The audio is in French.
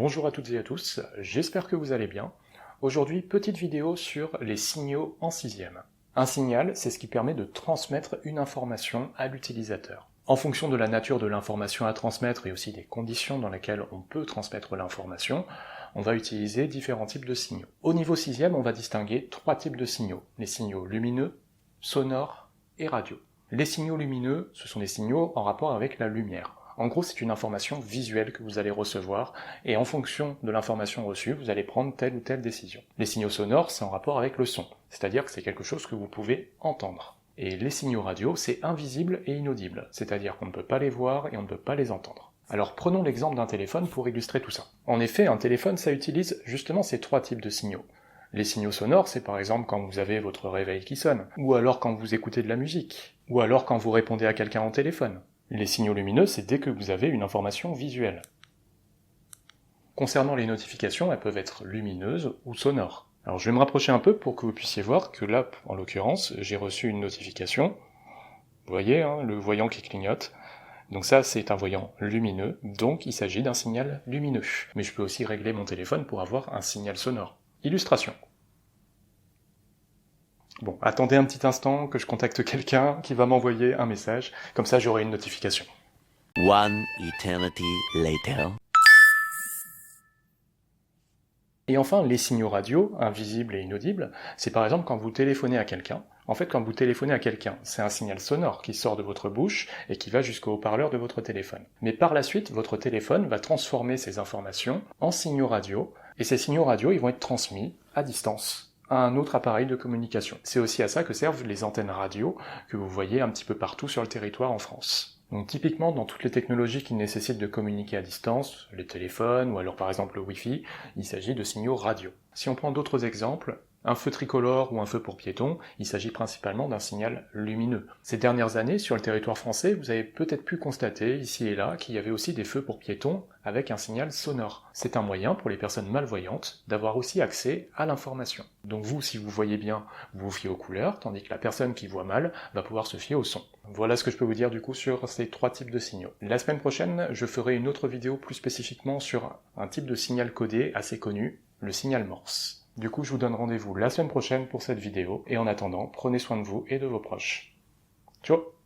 Bonjour à toutes et à tous, j'espère que vous allez bien. Aujourd'hui, petite vidéo sur les signaux en sixième. Un signal, c'est ce qui permet de transmettre une information à l'utilisateur. En fonction de la nature de l'information à transmettre et aussi des conditions dans lesquelles on peut transmettre l'information, on va utiliser différents types de signaux. Au niveau sixième, on va distinguer trois types de signaux. Les signaux lumineux, sonores et radio. Les signaux lumineux, ce sont des signaux en rapport avec la lumière. En gros, c'est une information visuelle que vous allez recevoir, et en fonction de l'information reçue, vous allez prendre telle ou telle décision. Les signaux sonores, c'est en rapport avec le son, c'est-à-dire que c'est quelque chose que vous pouvez entendre. Et les signaux radio, c'est invisible et inaudible, c'est-à-dire qu'on ne peut pas les voir et on ne peut pas les entendre. Alors prenons l'exemple d'un téléphone pour illustrer tout ça. En effet, un téléphone, ça utilise justement ces trois types de signaux. Les signaux sonores, c'est par exemple quand vous avez votre réveil qui sonne, ou alors quand vous écoutez de la musique, ou alors quand vous répondez à quelqu'un au téléphone. Les signaux lumineux, c'est dès que vous avez une information visuelle. Concernant les notifications, elles peuvent être lumineuses ou sonores. Alors je vais me rapprocher un peu pour que vous puissiez voir que là, en l'occurrence, j'ai reçu une notification. Vous voyez, le voyant qui clignote. Donc ça, c'est un voyant lumineux, donc il s'agit d'un signal lumineux. Mais je peux aussi régler mon téléphone pour avoir un signal sonore. Illustration. Bon, attendez un petit instant que je contacte quelqu'un qui va m'envoyer un message, comme ça j'aurai une notification. One eternity later. Et enfin, les signaux radio, invisibles et inaudibles, c'est par exemple quand vous téléphonez à quelqu'un. En fait, quand vous téléphonez à quelqu'un, c'est un signal sonore qui sort de votre bouche et qui va jusqu'au haut-parleur de votre téléphone. Mais par la suite, votre téléphone va transformer ces informations en signaux radio, et ces signaux radio, ils vont être transmis à distance à un autre appareil de communication. C'est aussi à ça que servent les antennes radio que vous voyez un petit peu partout sur le territoire en France. Donc typiquement, dans toutes les technologies qui nécessitent de communiquer à distance, les téléphones ou alors par exemple le Wi-Fi, il s'agit de signaux radio. Si on prend d'autres exemples, un feu tricolore ou un feu pour piétons, il s'agit principalement d'un signal lumineux. Ces dernières années, sur le territoire français, vous avez peut-être pu constater, ici et là, qu'il y avait aussi des feux pour piétons avec un signal sonore. C'est un moyen pour les personnes malvoyantes d'avoir aussi accès à l'information. Donc vous, si vous voyez bien, vous vous fiez aux couleurs, tandis que la personne qui voit mal va pouvoir se fier au son. Voilà ce que je peux vous dire du coup sur ces trois types de signaux. La semaine prochaine, je ferai une autre vidéo plus spécifiquement sur un type de signal codé assez connu, le signal Morse. Du coup, je vous donne rendez-vous la semaine prochaine pour cette vidéo, et en attendant, prenez soin de vous et de vos proches. Ciao!